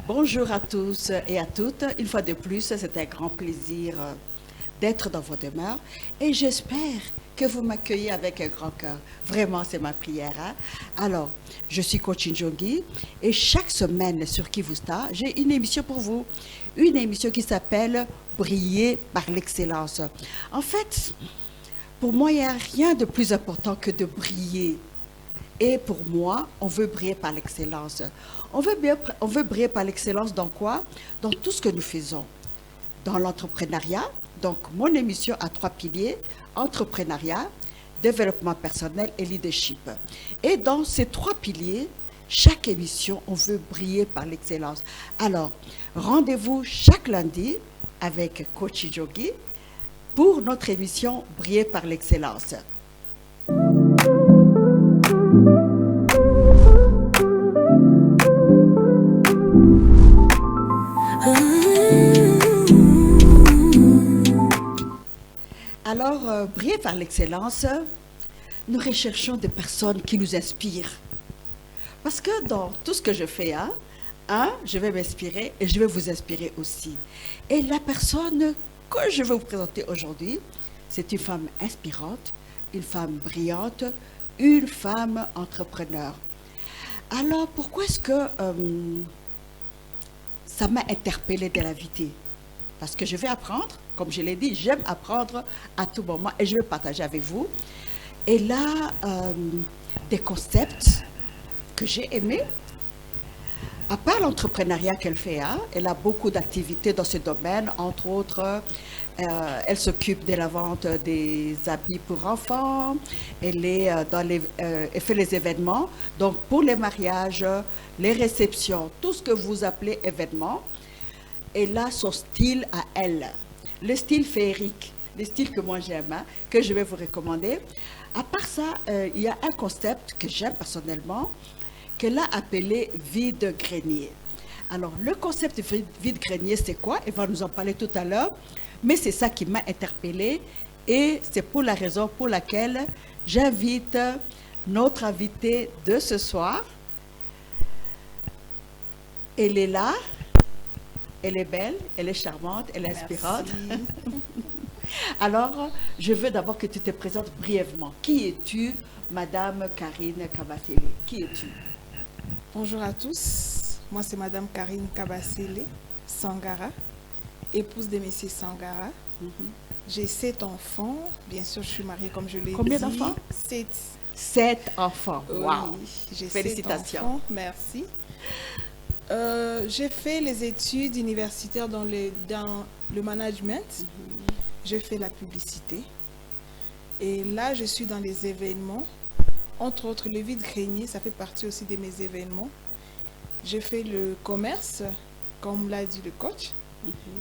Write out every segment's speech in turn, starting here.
Bonjour à tous et à toutes. Une fois de plus, c'est un grand plaisir d'être dans votre demeure et j'espère que vous m'accueillez avec un grand cœur. Vraiment, c'est ma prière. Alors, je suis coach Njongi et chaque semaine sur Kivusta, j'ai une émission pour vous. Une émission qui s'appelle « Briller par l'excellence ». En fait, pour moi, il n'y a rien de plus important que de briller. Et pour moi, on veut briller par l'excellence. On veut briller par l'excellence dans quoi? Dans tout ce que nous faisons. Dans l'entrepreneuriat, donc mon émission a 3 piliers, entrepreneuriat, développement personnel et leadership. Et dans ces 3 piliers, chaque émission, on veut briller par l'excellence. Alors, rendez-vous chaque lundi avec Coach Njongi pour notre émission Briller par l'excellence. Alors, briller par l'excellence, nous recherchons des personnes qui nous inspirent. Parce que dans tout ce que je fais, je vais m'inspirer et je vais vous inspirer aussi. Et la personne que je vais vous présenter aujourd'hui, c'est une femme inspirante, une femme brillante, une femme entrepreneur. Alors, pourquoi est-ce que ça m'a interpellée de l'inviter? Parce que je vais apprendre, comme je l'ai dit, j'aime apprendre à tout moment et je vais partager avec vous. Et là, des concepts que j'ai aimés. À part l'entrepreneuriat qu'elle fait, elle a beaucoup d'activités dans ce domaine. Entre autres, elle s'occupe de la vente des habits pour enfants. Elle fait les événements. Donc, pour les mariages, les réceptions, tout ce que vous appelez événements. Elle a son style à elle. Le style féerique, le style que moi j'aime, que je vais vous recommander. À part ça, il y a un concept que j'aime personnellement, qu'elle a appelé vide-grenier. Alors, le concept vide-grenier, c'est quoi? Elle va nous en parler tout à l'heure, mais c'est ça qui m'a interpellée et c'est pour la raison pour laquelle j'invite notre invitée de ce soir. Elle est là, elle est belle, elle est charmante, elle est inspirante. Alors, je veux d'abord que tu te présentes brièvement. Qui es-tu, Madame Karine Kabasele? Qui es-tu? Bonjour à tous, moi c'est Madame Karine Kabasele Sangara, épouse de Monsieur Sangara. J'ai 7 enfants, bien sûr je suis mariée comme je l'ai dit. Combien d'enfants? 7. 7 enfants, wow! J'ai Félicitations. 7 enfants, merci. J'ai fait les études universitaires dans le management, j'ai fait la publicité et là je suis dans les événements. Entre autres, le vide-grenier, ça fait partie aussi de mes événements. J'ai fait le commerce, comme l'a dit le coach,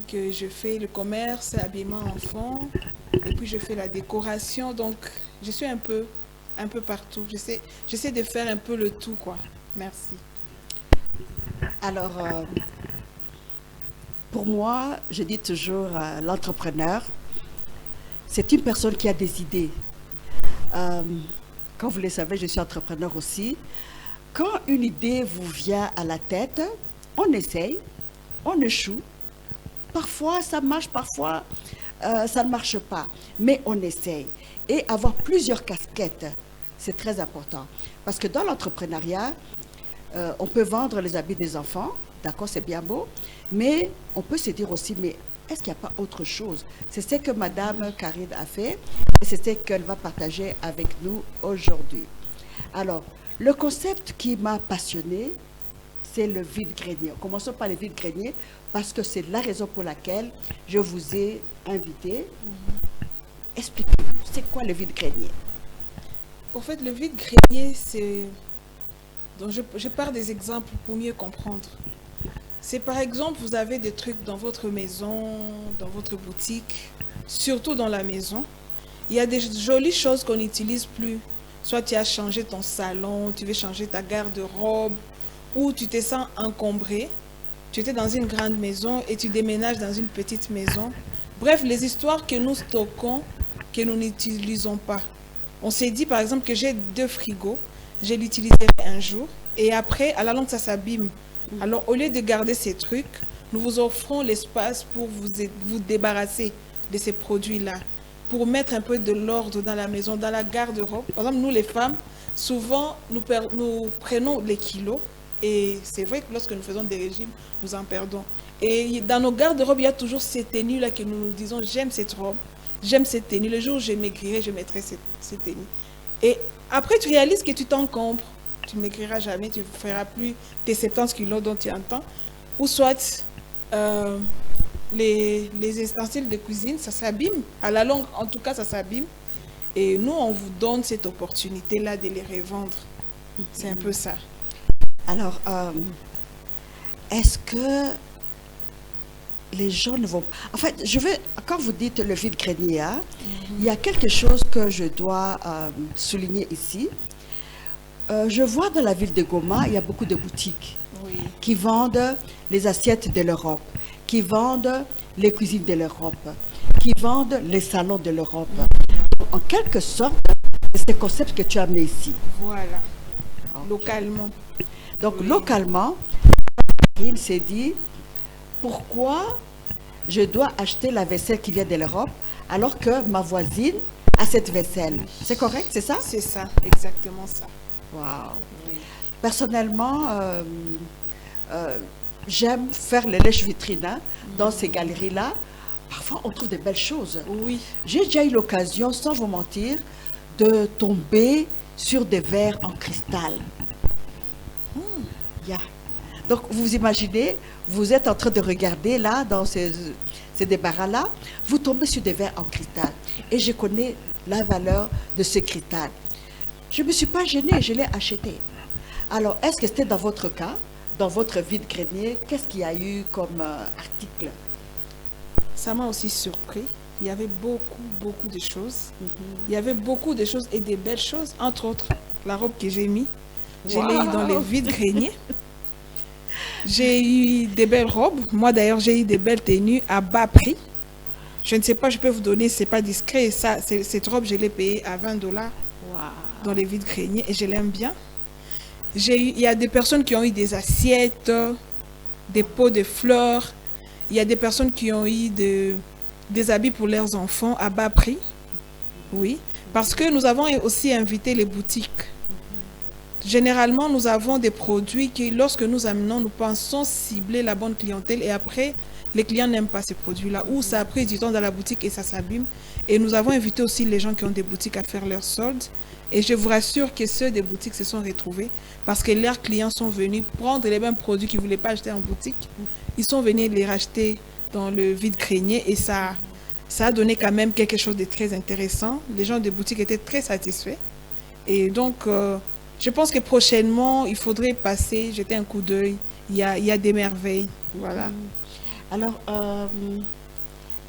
que je fais le commerce, habillement enfant, et puis je fais la décoration. Donc, je suis un peu partout. J'essaie de faire un peu le tout, quoi. Merci. Alors, pour moi, je dis toujours, l'entrepreneur, c'est une personne qui a des idées. Comme vous le savez, je suis entrepreneur aussi. Quand une idée vous vient à la tête, on essaye, on échoue. Parfois, ça marche, parfois, ça ne marche pas. Mais on essaye. Et avoir plusieurs casquettes, c'est très important. Parce que dans l'entrepreneuriat, on peut vendre les habits des enfants, d'accord, c'est bien beau, mais on peut se dire aussi, mais est-ce qu'il n'y a pas autre chose? C'est ce que Madame Karine a fait et c'est ce qu'elle va partager avec nous aujourd'hui. Alors, le concept qui m'a passionnée, c'est le vide-grenier. Commençons par le vide-grenier parce que c'est la raison pour laquelle je vous ai invité. Expliquez-nous, c'est quoi le vide-grenier? En fait, le vide-grenier, c'est... Donc, je pars des exemples pour mieux comprendre. C'est par exemple, vous avez des trucs dans votre maison, dans votre boutique, surtout dans la maison. Il y a des jolies choses qu'on n'utilise plus. Soit tu as changé ton salon, tu veux changer ta garde-robe, ou tu te sens encombré. Tu étais dans une grande maison et tu déménages dans une petite maison. Bref, les histoires que nous stockons, que nous n'utilisons pas. On s'est dit, par exemple, que j'ai 2 frigos. Je l'utiliserai un jour. Et après, à la longue, ça s'abîme. Alors, au lieu de garder ces trucs, nous vous offrons l'espace pour vous débarrasser de ces produits-là, pour mettre un peu de l'ordre dans la maison, dans la garde-robe. Par exemple, nous, les femmes, souvent, nous prenons les kilos. Et c'est vrai que lorsque nous faisons des régimes, nous en perdons. Et dans nos garde-robes, il y a toujours ces tenues-là que nous nous disons, j'aime cette robe, j'aime cette tenue. Le jour où je maigrirai, je mettrai cette tenue. Et après, tu réalises que tu t'encombres. Tu ne maigriras jamais, tu ne feras plus tes 70 kilos dont tu entends. Ou soit, les ustensiles de cuisine, ça s'abîme. À la longue, en tout cas, ça s'abîme. Et nous, on vous donne cette opportunité-là de les revendre. C'est un peu ça. Alors, est-ce que les gens ne vont... En fait, quand vous dites le vide-grenier, il y a quelque chose que je dois souligner ici. Je vois dans la ville de Goma, il y a beaucoup de boutiques qui vendent les assiettes de l'Europe, qui vendent les cuisines de l'Europe, qui vendent les salons de l'Europe. En quelque sorte, c'est ce concept que tu as amené ici. Voilà, localement. Donc, localement, il s'est dit, pourquoi je dois acheter la vaisselle qui vient de l'Europe alors que ma voisine a cette vaisselle? C'est correct, c'est ça? C'est ça, exactement ça. Wow. Oui. Personnellement, j'aime faire les lèche-vitrines dans ces galeries-là. Parfois, on trouve de belles choses. Oui. J'ai déjà eu l'occasion, sans vous mentir, de tomber sur des verres en cristal. Yeah. Donc, vous imaginez, vous êtes en train de regarder là, dans ces débarras-là, vous tombez sur des verres en cristal. Et je connais la valeur de ce cristal. Je ne me suis pas gênée, je l'ai acheté. Alors, est-ce que c'était dans votre cas, dans votre vide-grenier, qu'est-ce qu'il y a eu comme article? Ça m'a aussi surpris. Il y avait beaucoup de choses. Il y avait beaucoup de choses et des belles choses. Entre autres, la robe que j'ai mise, je l'ai eu dans les vide-greniers. J'ai eu des belles robes. Moi, d'ailleurs, j'ai eu des belles tenues à bas prix. Je ne sais pas, je peux vous donner, c'est pas discret. Ça, cette robe, je l'ai payée à $20 dans les vide-greniers et je l'aime bien. Il y a des personnes qui ont eu des assiettes, des pots de fleurs. Il y a des personnes qui ont eu des habits pour leurs enfants à bas prix. Oui, parce que nous avons aussi invité les boutiques. Généralement, nous avons des produits qui, lorsque nous amenons, nous pensons cibler la bonne clientèle et après, les clients n'aiment pas ces produits-là ou ça a pris du temps dans la boutique et ça s'abîme. Et nous avons invité aussi les gens qui ont des boutiques à faire leurs soldes. Et je vous rassure que ceux des boutiques se sont retrouvés parce que leurs clients sont venus prendre les mêmes produits qu'ils ne voulaient pas acheter en boutique. Ils sont venus les racheter dans le vide-grenier et ça a donné quand même quelque chose de très intéressant. Les gens des boutiques étaient très satisfaits. Et donc, je pense que prochainement, il faudrait jeter un coup d'œil. Il y a des merveilles. Voilà. Alors,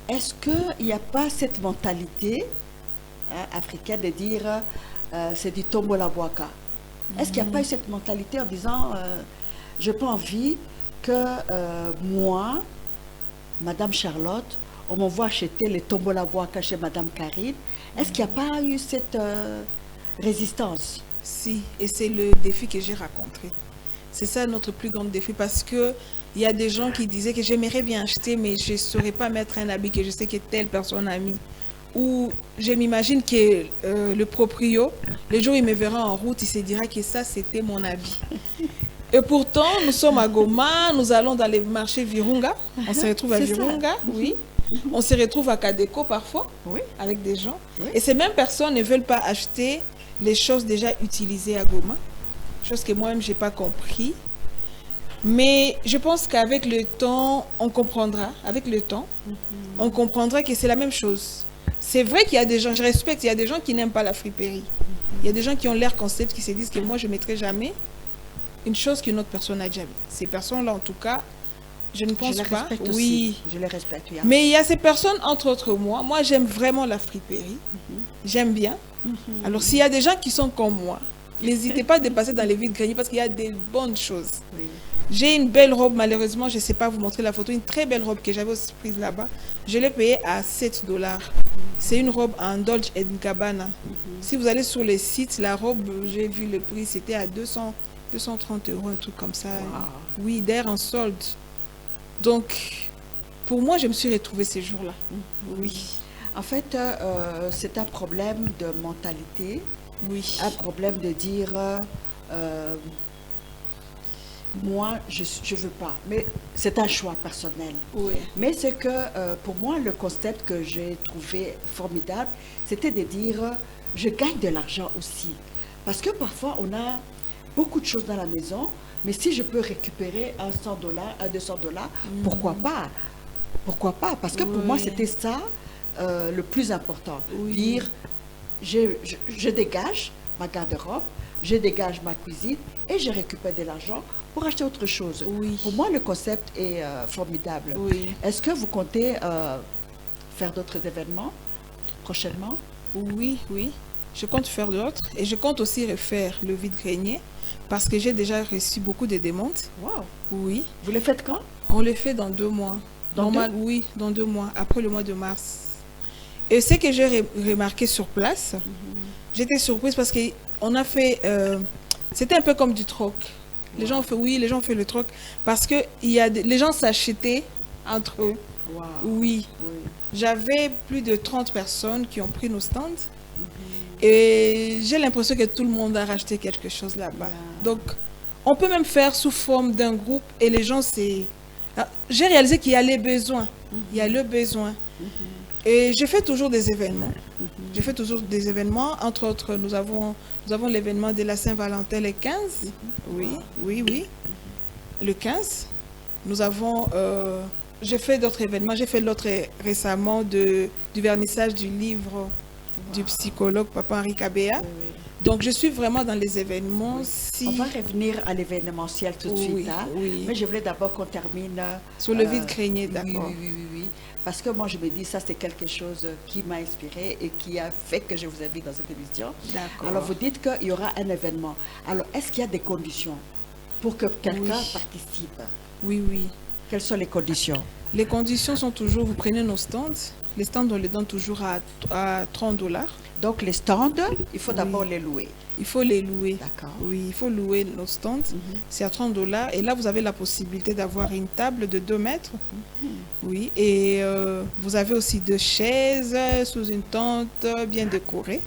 est-ce qu'il n'y a pas cette mentalité africaine de dire c'est du tombola boaka? Est-ce qu'il n'y a pas eu cette mentalité en disant je n'ai pas envie que moi, Madame Charlotte, on m'envoie acheter les tombola boaka chez Madame Karine? Est-ce qu'il n'y a pas eu cette résistance? Si, et c'est le défi que j'ai rencontré. C'est ça notre plus grand défi parce que il y a des gens qui disaient que j'aimerais bien acheter, mais je ne saurais pas mettre un habit que je sais que telle personne a mis. Ou je m'imagine que le proprio, le jour où il me verra en route, il se dira que ça, c'était mon habit. Et pourtant, nous sommes à Goma, nous allons dans les marchés Virunga. On se retrouve à Virunga, oui. On se retrouve à Kadeko parfois, oui, avec des gens. Oui. Et ces mêmes personnes ne veulent pas acheter les choses déjà utilisées à Goma. Chose que moi-même, je n'ai pas compris. Mais je pense qu'avec le temps, on comprendra. Avec le temps, on comprendra que c'est la même chose. C'est vrai qu'il y a des gens, je respecte, il y a des gens qui n'aiment pas la friperie. Il y a des gens qui ont l'air concept, qui se disent que moi, je ne mettrai jamais une chose qu'une autre personne a déjà mis. Ces personnes-là, en tout cas, je ne pense pas. Respecte aussi. Je les respecte. Oui. Mais il y a ces personnes, entre autres moi j'aime vraiment la friperie. J'aime bien. Alors, s'il y a des gens qui sont comme moi, n'hésitez pas à dépasser dans les vide-greniers parce qu'il y a des bonnes choses. Oui. J'ai une belle robe, malheureusement, je ne sais pas vous montrer la photo, une très belle robe que j'avais aussi prise là-bas. Je l'ai payée à $7. C'est une robe en Dolce & Gabbana. Si vous allez sur les sites, la robe, j'ai vu le prix, c'était à 230 €, un truc comme ça. Wow. Oui, d'air en solde. Donc, pour moi, je me suis retrouvée ces jours-là. Oui, En fait, c'est un problème de mentalité, oui, un problème de dire moi, je ne veux pas. Mais c'est un choix personnel. oui, Mais c'est que pour moi, le concept que j'ai trouvé formidable, c'était de dire je gagne de l'argent aussi. Parce que parfois, on a beaucoup de choses dans la maison, mais si je peux récupérer un $100, un $200, pourquoi pas? Pourquoi pas? Parce que pour moi, Oui. c'était ça le plus important. Oui. Dire je dégage ma garde-robe, je dégage ma cuisine et je récupère de l'argent pour acheter autre chose. Oui. Pour moi, le concept est formidable. Oui. Est-ce que vous comptez faire d'autres événements prochainement? Oui, oui. Je compte faire d'autres et je compte aussi refaire le vide-grenier parce que j'ai déjà reçu beaucoup de demandes. Wow. Oui. Vous le faites quand? On le fait dans 2 mois. Dans Oui, dans 2 mois, après le mois de mars. Et ce que j'ai remarqué sur place, j'étais surprise parce qu'on a fait... c'était un peu comme du troc. Les gens ont fait, oui, les gens ont fait le troc parce que les gens s'achetaient entre eux. Wow. Oui. Oui. J'avais plus de 30 personnes qui ont pris nos stands. Et j'ai l'impression que tout le monde a racheté quelque chose là-bas. Yeah. Donc, on peut même faire sous forme d'un groupe et les gens, c'est... J'ai réalisé qu'il y a les besoins. Il y a le besoin. Et je fais toujours des événements. Je fais toujours des événements. Entre autres, nous avons l'événement de la Saint-Valentin le 15. Oui, oui, oui. Le 15. Nous avons... j'ai fait d'autres événements. J'ai fait l'autre récemment du vernissage du livre du psychologue Papa Henri Kabea. Oui, oui. Donc, je suis vraiment dans les événements. On va revenir à l'événementiel tout de Oui, suite. Hein? oui. Mais je voulais d'abord qu'on termine... Sur le vide-grenier, oui, d'accord. Oui, oui, oui, oui. Parce que moi, je me dis, ça, c'est quelque chose qui m'a inspiré et qui a fait que je vous invite dans cette émission. D'accord. Alors, vous dites qu'il y aura un événement. Alors, est-ce qu'il y a des conditions pour que quelqu'un Oui. participe? Oui, oui. Quelles sont les conditions? Les conditions sont toujours, vous prenez nos stands. Les stands, on les donne toujours à $30. Donc, les stands, il faut d'abord les louer. Il faut les louer. D'accord. Oui, il faut louer nos stands. C'est à $30. Et là, vous avez la possibilité d'avoir une table de 2 mètres. Oui. Et vous avez aussi 2 chaises sous une tente bien décorée.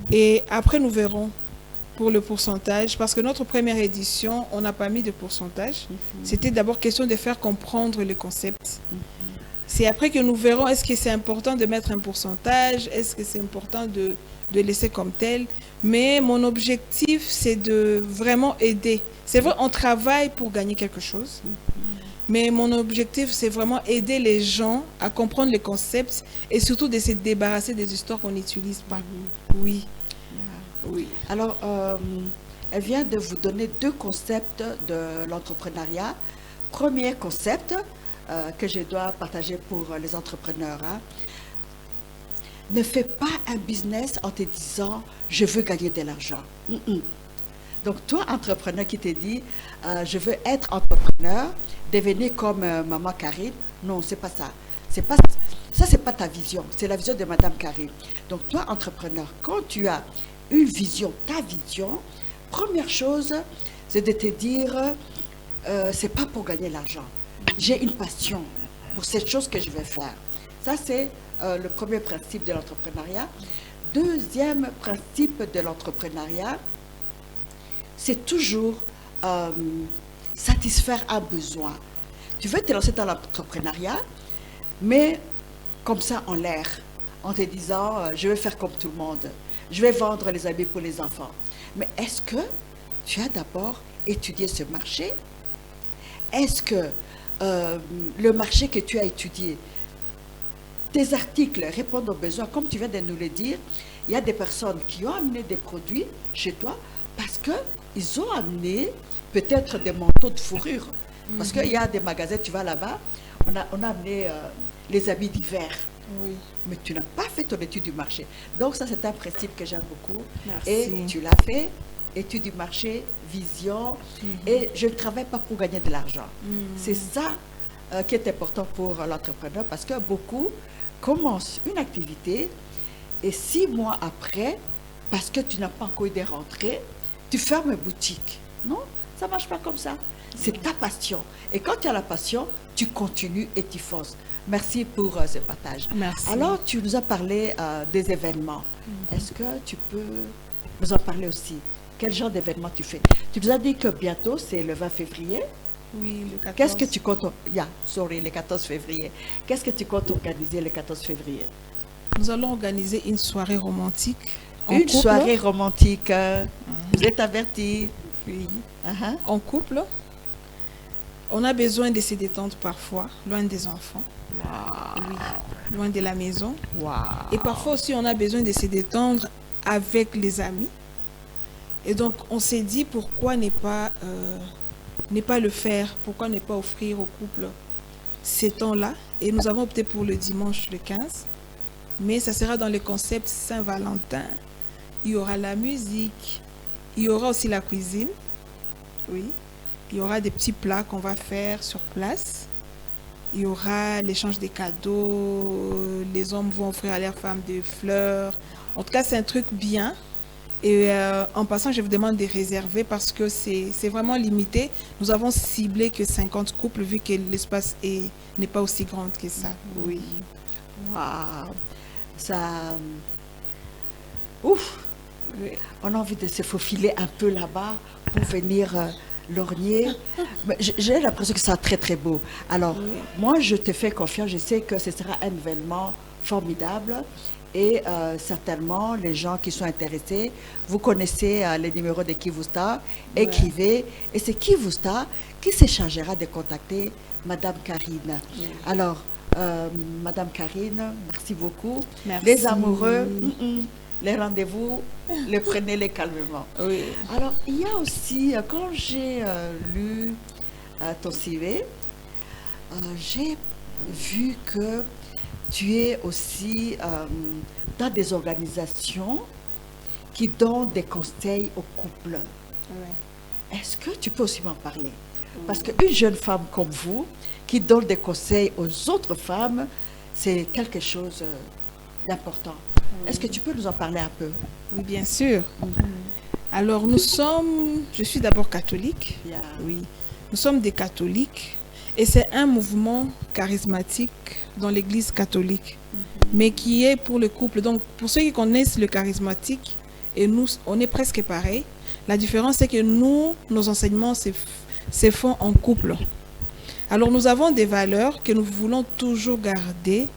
Et après, nous verrons pour le pourcentage. Parce que notre première édition, on n'a pas mis de pourcentage. C'était d'abord question de faire comprendre le concept. C'est après que nous verrons est-ce que c'est important de mettre un pourcentage, est-ce que c'est important de laisser comme tel. Mais mon objectif, c'est de vraiment aider. C'est vrai, on travaille pour gagner quelque chose. Mais mon objectif, c'est vraiment aider les gens à comprendre les concepts et surtout de se débarrasser des histoires qu'on n'utilise pas. Oui. Oui. Alors, elle vient de vous donner 2 concepts de l'entrepreneuriat. Premier concept que je dois partager pour les entrepreneurs. Hein. Ne fais pas un business en te disant « je veux gagner de l'argent ». Donc, toi, entrepreneur qui te dit je veux être entrepreneur, devenir comme Maman Karine », non, c'est pas ça. C'est pas ça, c'est pas ta vision. C'est la vision de Madame Karine. Donc, toi, entrepreneur, quand tu as une vision, ta vision, première chose, c'est de te dire c'est pas pour gagner l'argent. J'ai une passion pour cette chose que je vais faire. Ça, c'est le premier principe de l'entrepreneuriat. Deuxième principe de l'entrepreneuriat, c'est toujours satisfaire un besoin. Tu veux te lancer dans l'entrepreneuriat, mais comme ça en l'air, en te disant je vais faire comme tout le monde, je vais vendre les habits pour les enfants. Mais est-ce que tu as d'abord étudié ce marché? Est-ce que le marché que tu as étudié, tes articles répondent aux besoins? Comme tu viens de nous le dire, il y a des personnes qui ont amené des produits chez toi parce qu'ils ont amené peut-être des manteaux de fourrure. Parce qu'il y a des magasins, tu vas là-bas, on a amené les habits d'hiver. Oui. Mais tu n'as pas fait ton étude du marché. Donc ça, c'est un principe que j'aime beaucoup. Merci. Et tu l'as fait étude du marché, vision, et je ne travaille pas pour gagner de l'argent. C'est ça qui est important pour l'entrepreneur, parce que beaucoup commencent une activité et 6 mois après, parce que tu n'as pas encore eu des rentrées, tu fermes une boutique. Non, ça ne marche pas comme ça. C'est ta passion. Et quand tu as la passion, tu continues et tu fonces. Merci pour ce partage. Merci. Alors, tu nous as parlé des événements. Est-ce que tu peux nous en parler aussi? Quel genre d'événements tu fais? Tu nous as dit que bientôt, c'est le 20 février. Oui, le 14. Qu'est-ce que tu comptes... le 14 février. Qu'est-ce que tu comptes organiser le 14 février? Nous allons organiser une soirée romantique. Une soirée romantique. Vous êtes avertis? Oui. En couple. On a besoin de se détendre parfois, loin des enfants. Wow. Oui, loin de la maison. Wow. Et parfois aussi, on a besoin de se détendre avec les amis. Et donc, on s'est dit, pourquoi ne pas le faire? Pourquoi ne pas offrir au couple ces temps-là? Et nous avons opté pour le dimanche le 15. Mais ça sera dans le concept Saint-Valentin. Il y aura la musique. Il y aura aussi la cuisine. Oui. Il y aura des petits plats qu'on va faire sur place. Il y aura l'échange des cadeaux. Les hommes vont offrir à leurs femmes des fleurs. En tout cas, c'est un truc bien. Et en passant, je vous demande de réserver parce que c'est vraiment limité. Nous avons ciblé que 50 couples vu que l'espace n'est pas aussi grand que ça. Oui. Waouh. Ça... Ouf. On a envie de se faufiler un peu là-bas pour venir lorgner. J'ai l'impression que c'est très très beau. Alors, moi, je te fais confiance. Je sais que ce sera un événement formidable. Et certainement, les gens qui sont intéressés, vous connaissez les numéros de Kivousta, écrivez. Et c'est Kivousta qui se chargera de contacter Madame Karine. Alors, Madame Karine, merci beaucoup. Merci. Les amoureux, les rendez-vous, les prenez-les calmement. Oui. Alors, il y a aussi, quand j'ai lu ton CV, j'ai vu que tu es aussi dans des organisations qui donnent des conseils aux couples. Oui. Est-ce que tu peux aussi m'en parler? Parce qu'une jeune femme comme vous, qui donne des conseils aux autres femmes, c'est quelque chose d'important. Est-ce que tu peux nous en parler un peu? Oui, bien sûr. Alors, je suis d'abord catholique. Oui. Nous sommes des catholiques. Et c'est un mouvement charismatique dans l'Église catholique, mais qui est pour le couple. Donc, pour ceux qui connaissent le charismatique, et nous, on est presque pareil. La différence, c'est que nos enseignements se font en couple. Alors, nous avons des valeurs que nous voulons toujours garder.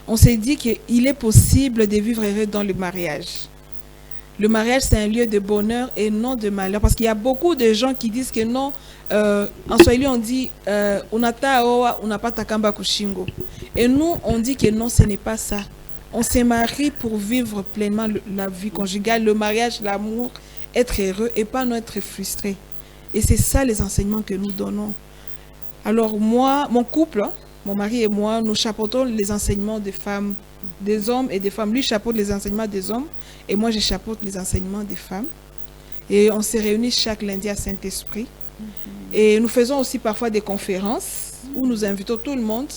On s'est dit qu'il est possible de vivre heureux dans le mariage. Le mariage, c'est un lieu de bonheur et non de malheur. Parce qu'il y a beaucoup de gens qui disent que non. En Swahili, on dit unata oa unapata kamba kushingo. Et nous, on dit que non, ce n'est pas ça. On se marie pour vivre pleinement la vie conjugale, le mariage, l'amour, être heureux et pas non être frustré. Et c'est ça les enseignements que nous donnons. Alors moi, mon couple, mon mari et moi, nous chapeautons les enseignements des femmes, des hommes et des femmes. Lui chapeaute les enseignements des hommes et moi je chapeaute les enseignements des femmes. Et on se réunit chaque lundi à Saint-Esprit. Et nous faisons aussi parfois des conférences où nous invitons tout le monde,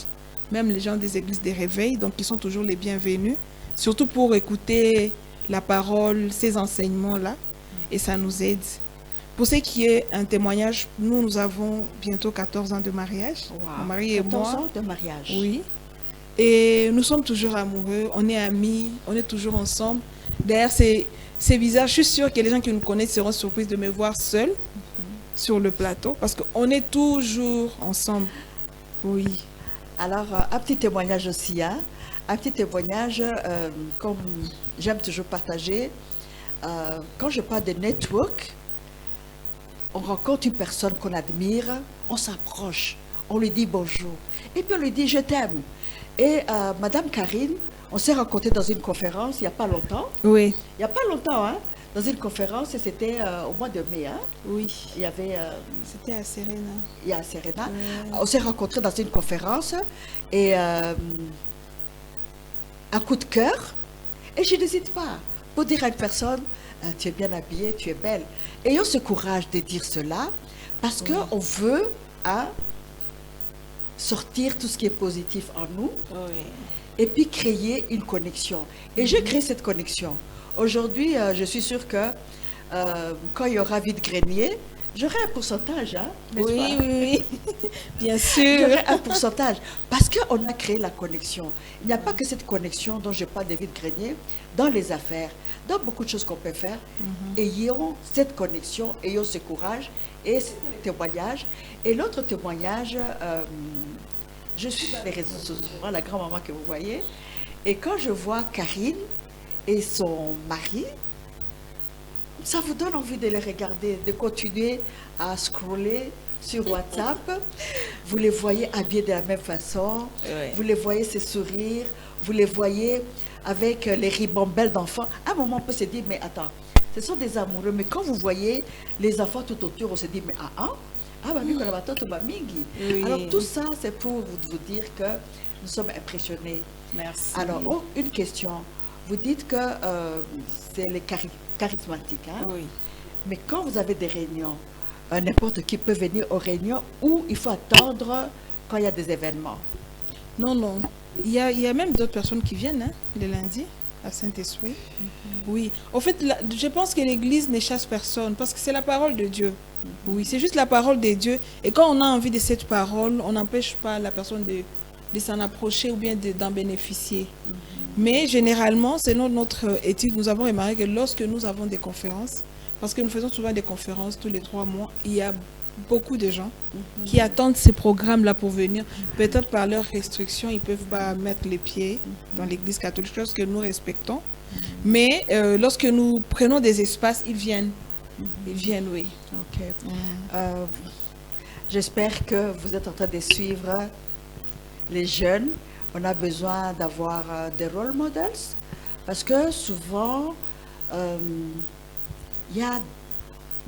même les gens des églises des réveils, donc ils sont toujours les bienvenus, surtout pour écouter la parole, ces enseignements-là, et ça nous aide. Pour ce qui est un témoignage, nous avons bientôt 14 ans de mariage, mon mari et moi. 14 ans de mariage. Oui. Et nous sommes toujours amoureux, on est amis, on est toujours ensemble. D'ailleurs, ces visages, je suis sûre que les gens qui nous connaissent seront surpris de me voir seule sur le plateau, parce qu'on est toujours ensemble. Oui. Alors, un petit témoignage aussi, hein? Un petit témoignage, comme j'aime toujours partager, quand je parle de network, on rencontre une personne qu'on admire, on s'approche, on lui dit bonjour, et puis on lui dit je t'aime. Et Madame Karine, on s'est rencontrés dans une conférence il n'y a pas longtemps. Oui. Il n'y a pas longtemps, hein? Dans une conférence, et c'était au mois de mai. Hein? Oui. Il y avait... c'était à Serena. Il y a à Serena. On s'est rencontrés dans une conférence et un coup de cœur. Et je n'hésite pas pour dire à une personne, tu es bien habillée, tu es belle. Ayons ce courage de dire cela parce qu'on veut sortir tout ce qui est positif en nous et puis créer une connexion. Et je crée cette connexion. Aujourd'hui, je suis sûre que quand il y aura vide-grenier, j'aurai un pourcentage, hein, n'est-ce pas? Oui, bien sûr. J'aurai un pourcentage parce qu'on a créé la connexion. Il n'y a pas que cette connexion dont je parle de vide-grenier dans les affaires, dans beaucoup de choses qu'on peut faire. Ayons cette connexion, ayons ce courage. Et c'est le témoignage. Et l'autre témoignage, je suis dans les réseaux sociaux, la grand-maman que vous voyez, et quand je vois Karine et son mari, ça vous donne envie de les regarder, de continuer à scroller sur WhatsApp. Vous les voyez habillés de la même façon, vous les voyez se sourire, vous les voyez avec les ribambelles d'enfants. À un moment, on peut se dire, mais attends, ce sont des amoureux, mais quand vous voyez les enfants tout autour, on se dit, mais alors tout ça, c'est pour vous dire que nous sommes impressionnés. Merci. Alors, une question. Vous dites que c'est les charismatiques, hein? Oui. Mais quand vous avez des réunions, n'importe qui peut venir aux réunions ou il faut attendre quand il y a des événements? Non. Il y a même d'autres personnes qui viennent, hein, le lundi à Saint-Esprit. Oui. En fait, je pense que l'Église ne chasse personne parce que c'est la parole de Dieu. Oui, c'est juste la parole de Dieu. Et quand on a envie de cette parole, on n'empêche pas la personne de s'en approcher ou bien d'en bénéficier. Mais généralement, selon notre étude, nous avons remarqué que lorsque nous avons des conférences, parce que nous faisons souvent des conférences tous les 3 mois, il y a beaucoup de gens qui attendent ces programmes-là pour venir. Peut-être par leurs restrictions, ils ne peuvent pas mettre les pieds dans l'Église catholique, chose que nous respectons. Mais lorsque nous prenons des espaces, ils viennent. Ils viennent, oui. Ok. J'espère que vous êtes en train de suivre les jeunes. On a besoin d'avoir des role models parce que souvent, il y a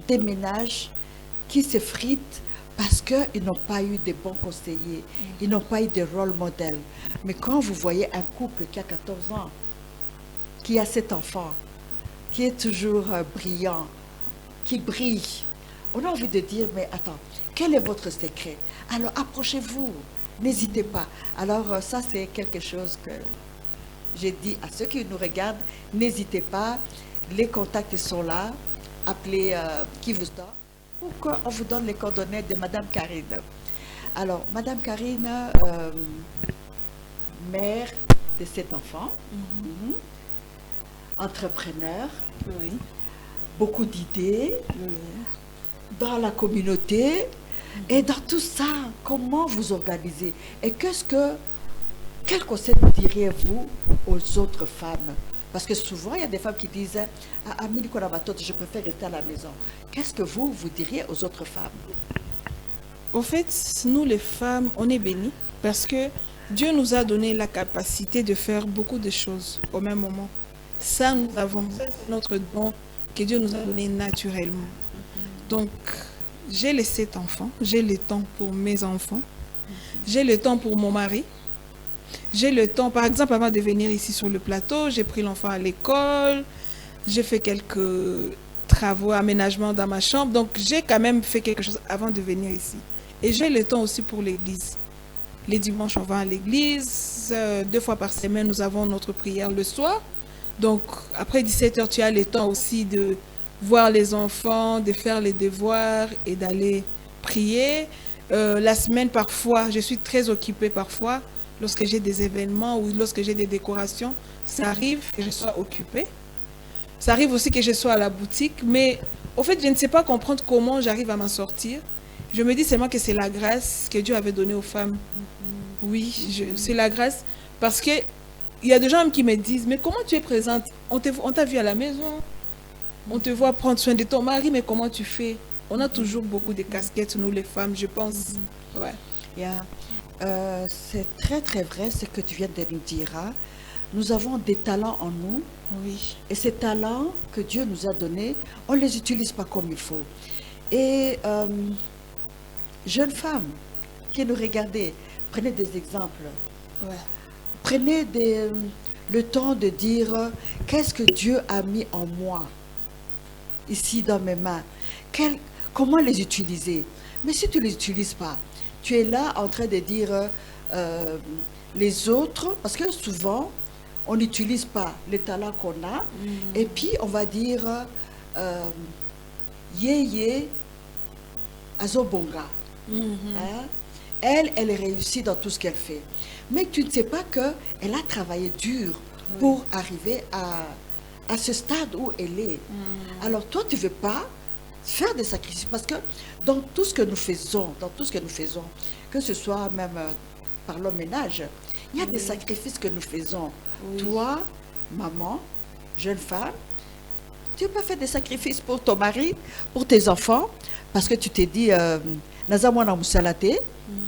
des ménages qui s'effritent parce qu'ils n'ont pas eu de bons conseillers, ils n'ont pas eu de role models. Mais quand vous voyez un couple qui a 14 ans, qui a 7 enfants, qui est toujours brillant, qui brille, on a envie de dire, mais attends, quel est votre secret? Alors approchez-vous, n'hésitez pas. Alors ça, c'est quelque chose que j'ai dit à ceux qui nous regardent, n'hésitez pas, les contacts sont là, appelez qui vous donne, pour qu'on vous donne les coordonnées de Madame Karine. Alors, Madame Karine, mère de 7 enfants, entrepreneur, beaucoup d'idées dans la communauté et dans tout ça, comment vous organisez et quel conseil diriez-vous aux autres femmes? Parce que souvent, il y a des femmes qui disent « Ah, je préfère rester à la maison ». Qu'est-ce que vous diriez aux autres femmes? Au fait, nous les femmes, on est bénies parce que Dieu nous a donné la capacité de faire beaucoup de choses au même moment. Ça, nous avons notre don que Dieu nous a donné naturellement. Donc, j'ai les 7 enfants, j'ai le temps pour mes enfants, j'ai le temps pour mon mari. J'ai le temps, par exemple, avant de venir ici sur le plateau, j'ai pris l'enfant à l'école, j'ai fait quelques travaux, aménagements dans ma chambre. Donc, j'ai quand même fait quelque chose avant de venir ici. Et j'ai le temps aussi pour l'église. Les dimanches, on va à l'église. 2 fois par semaine, nous avons notre prière le soir. Donc, après 17h, tu as le temps aussi de voir les enfants, de faire les devoirs et d'aller prier. La semaine, parfois, je suis très occupée parfois. Lorsque j'ai des événements ou lorsque j'ai des décorations, ça arrive que je sois occupée. Ça arrive aussi que je sois à la boutique, mais au fait, je ne sais pas comprendre comment j'arrive à m'en sortir. Je me dis seulement que c'est la grâce que Dieu avait donnée aux femmes. Oui, c'est la grâce. Parce qu'il y a des gens qui me disent, mais comment tu es présente? On t'a vu à la maison, on te voit prendre soin de ton mari, mais comment tu fais? On a toujours beaucoup de casquettes, nous les femmes, je pense. Ouais. C'est très très vrai ce que tu viens de nous dire. Hein. Nous avons des talents en nous. Oui. Et ces talents que Dieu nous a donnés, on ne les utilise pas comme il faut. Et jeunes femmes qui nous regardez, prenez des exemples. Ouais. Prenez le temps de dire qu'est-ce que Dieu a mis en moi. ici dans mes mains. Comment les utiliser? Mais si tu ne les utilises pas, tu es là en train de dire les autres, parce que souvent, on n'utilise pas les talents qu'on a, et puis on va dire yé azobonga. Hein? Elle réussit dans tout ce qu'elle fait. Mais tu ne sais pas qu'elle a travaillé dur pour arriver à ce stade où elle est. Alors toi, tu ne veux pas faire des sacrifices, parce que dans tout ce que nous faisons, que ce soit même par le ménage, il y a des sacrifices que nous faisons. Toi, maman, jeune femme, tu n'as pas fait des sacrifices pour ton mari, pour tes enfants, parce que tu t'es dit, Nazamwana Moussalate.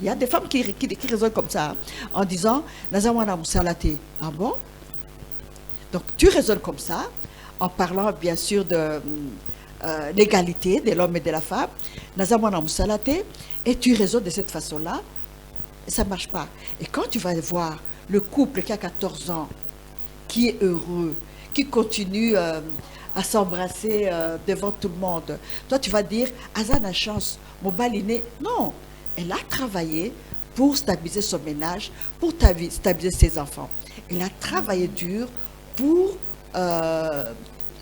Il y a des femmes qui raisonnent comme ça, en disant, Nazamwana Moussalate. Ah bon? Donc tu raisonnes comme ça, en parlant bien sûr de l'égalité de l'homme et de la femme, Nazamwana Moussalate, et tu raisonnes de cette façon-là, et ça ne marche pas. Et quand tu vas voir le couple qui a 14 ans, qui est heureux, qui continue à s'embrasser devant tout le monde, toi tu vas dire, Azan a chance, mon baliné. Non, elle a travaillé pour stabiliser son ménage, pour stabiliser ses enfants. Elle a travaillé dur pour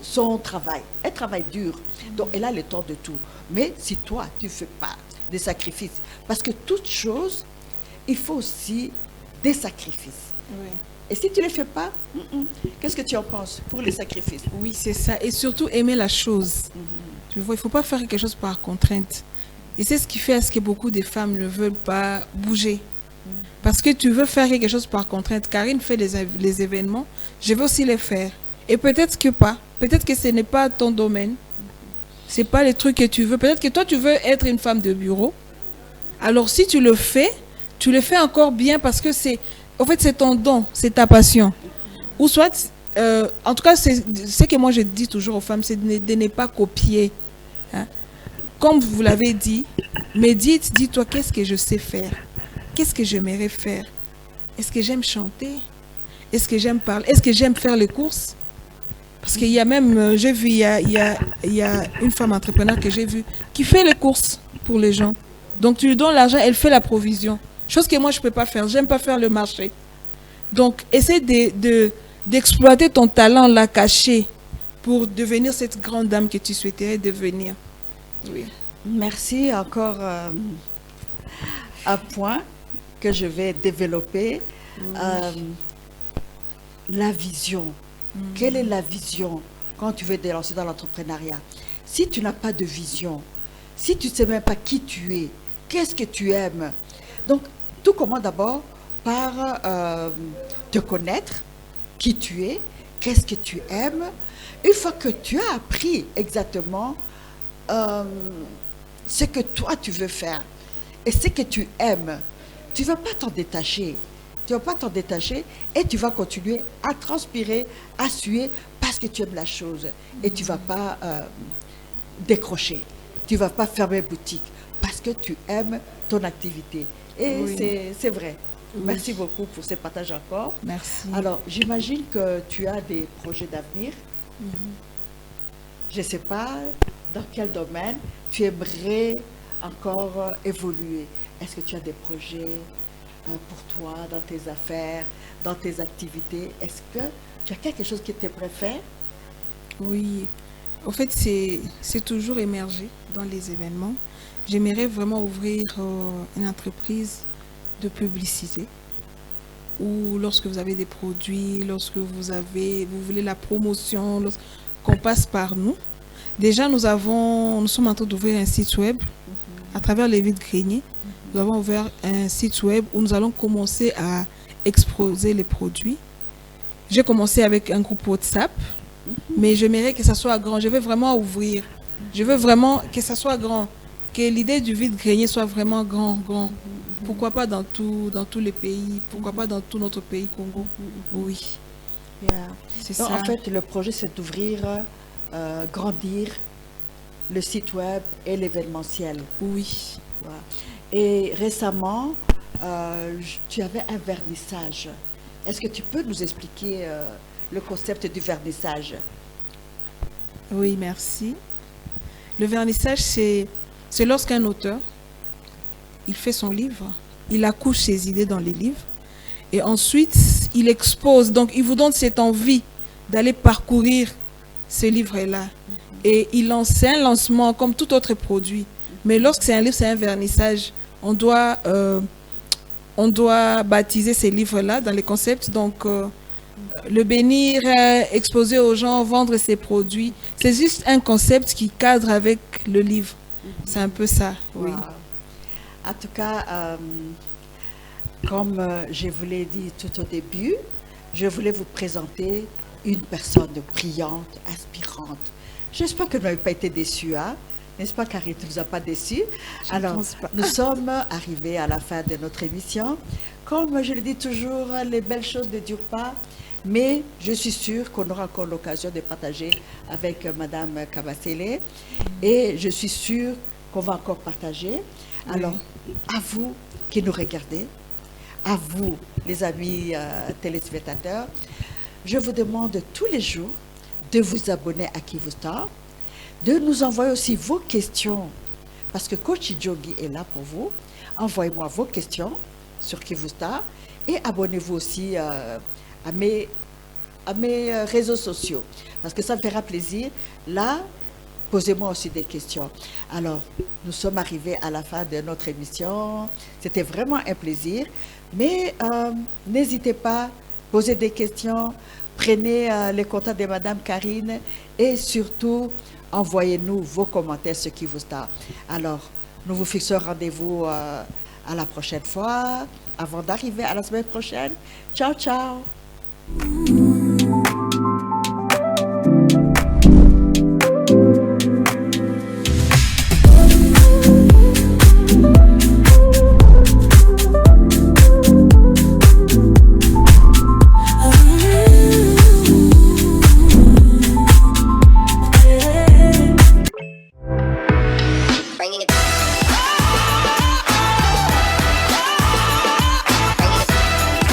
son travail. Elle travaille dur. Donc, elle a le temps de tout. Mais si toi, tu ne fais pas des sacrifices, parce que toute chose, il faut aussi des sacrifices. Oui. Et si tu ne les fais pas, qu'est-ce que tu en penses pour les sacrifices? Oui, c'est ça. Et surtout, aimer la chose. Tu vois, il ne faut pas faire quelque chose par contrainte. Et c'est ce qui fait à ce que beaucoup de femmes ne veulent pas bouger. Parce que tu veux faire quelque chose par contrainte. Karine fait les événements, je veux aussi les faire. Et peut-être que pas. Peut-être que ce n'est pas ton domaine. Ce n'est pas les trucs que tu veux. Peut-être que toi, tu veux être une femme de bureau. Alors, si tu le fais encore bien parce que c'est ton don, c'est ta passion. Ou soit, en tout cas, c'est ce que moi je dis toujours aux femmes, c'est de ne pas copier. Hein? Comme vous l'avez dit, médite, dis-toi qu'est-ce que je sais faire, qu'est-ce que j'aimerais faire. Est-ce que j'aime chanter? Est-ce que j'aime parler? Est-ce que j'aime faire les courses? Parce qu'il y a même, j'ai vu, il y a une femme entrepreneur que j'ai vue qui fait les courses pour les gens. Donc tu lui donnes l'argent, elle fait la provision. Chose que moi je ne peux pas faire, j'aime pas faire le marché. Donc essaie d'exploiter ton talent là caché pour devenir cette grande dame que tu souhaiterais devenir. Oui. Merci. Encore un point que je vais développer. La vision. Quelle est la vision quand tu veux te lancer dans l'entrepreneuriat? Si tu n'as pas de vision, si tu ne sais même pas qui tu es, qu'est-ce que tu aimes? Donc, tout commence d'abord par te connaître, qui tu es, qu'est-ce que tu aimes. Une fois que tu as appris exactement ce que toi tu veux faire et ce que tu aimes, tu ne vas pas t'en détacher. Tu ne vas pas t'en détacher et tu vas continuer à transpirer, à suer parce que tu aimes la chose. Et tu ne vas pas décrocher. Tu ne vas pas fermer boutique parce que tu aimes ton activité. Et oui, c'est vrai. Oui. Merci beaucoup pour ce partage encore. Merci. Alors, j'imagine que tu as des projets d'avenir. Je ne sais pas dans quel domaine tu aimerais encore évoluer. Est-ce que tu as des projets pour toi, dans tes affaires, dans tes activités? Est-ce que tu as quelque chose qui te préfère? Oui. En fait, c'est toujours émergé dans les événements. J'aimerais vraiment ouvrir une entreprise de publicité où lorsque vous avez des produits, lorsque vous voulez la promotion, qu'on passe par nous. Déjà, nous sommes en train d'ouvrir un site web à travers les vides greniers. Nous avons ouvert un site web où nous allons commencer à exposer les produits. J'ai commencé avec un groupe WhatsApp, mais j'aimerais que ça soit grand. Je veux vraiment ouvrir. Je veux vraiment que ça soit grand. Que l'idée du vide-grenier soit vraiment grand. Pourquoi pas dans tous les pays? Pourquoi pas dans tout notre pays, Congo? Oui. Yeah. C'est Donc, ça. en fait, le projet, c'est d'ouvrir, grandir le site web et l'événementiel. Oui. Voilà. Et récemment, tu avais un vernissage. Est-ce que tu peux nous expliquer le concept du vernissage? Oui, merci. Le vernissage, c'est lorsqu'un auteur, il fait son livre, il accouche ses idées dans les livres, et ensuite, il expose. Donc, il vous donne cette envie d'aller parcourir ce livre-là. Et il lance, c'est un lancement comme tout autre produit. Mais lorsque c'est un livre, c'est un vernissage. On doit baptiser ces livres-là dans les concepts. Donc, le bénir, exposer aux gens, vendre ses produits. C'est juste un concept qui cadre avec le livre. C'est un peu ça, oui. Wow. En tout cas, comme je vous l'ai dit tout au début, je voulais vous présenter une personne brillante, inspirante. J'espère que vous n'avez pas été déçus, hein? N'est-ce pas, Karine, tu ne nous as pas déçus? Alors, nous sommes arrivés à la fin de notre émission. Comme je le dis toujours, les belles choses ne durent pas, mais je suis sûre qu'on aura encore l'occasion de partager avec Madame Kabasele, et je suis sûre qu'on va encore partager. Alors, à vous qui nous regardez, à vous, les amis téléspectateurs, je vous demande tous les jours de vous abonner à Kivustar, de nous envoyer aussi vos questions, parce que Coach Idjogi est là pour vous. Envoyez-moi vos questions sur Kivustar et abonnez-vous aussi à mes réseaux sociaux, parce que ça me fera plaisir. Là, posez-moi aussi des questions. Alors, nous sommes arrivés à la fin de notre émission. C'était vraiment un plaisir. Mais n'hésitez pas, posez des questions, prenez les contacts de Madame Karine et surtout, envoyez-nous vos commentaires sur Kivustar. Alors, nous vous fixons rendez-vous à la prochaine fois, avant d'arriver à la semaine prochaine. Ciao, ciao!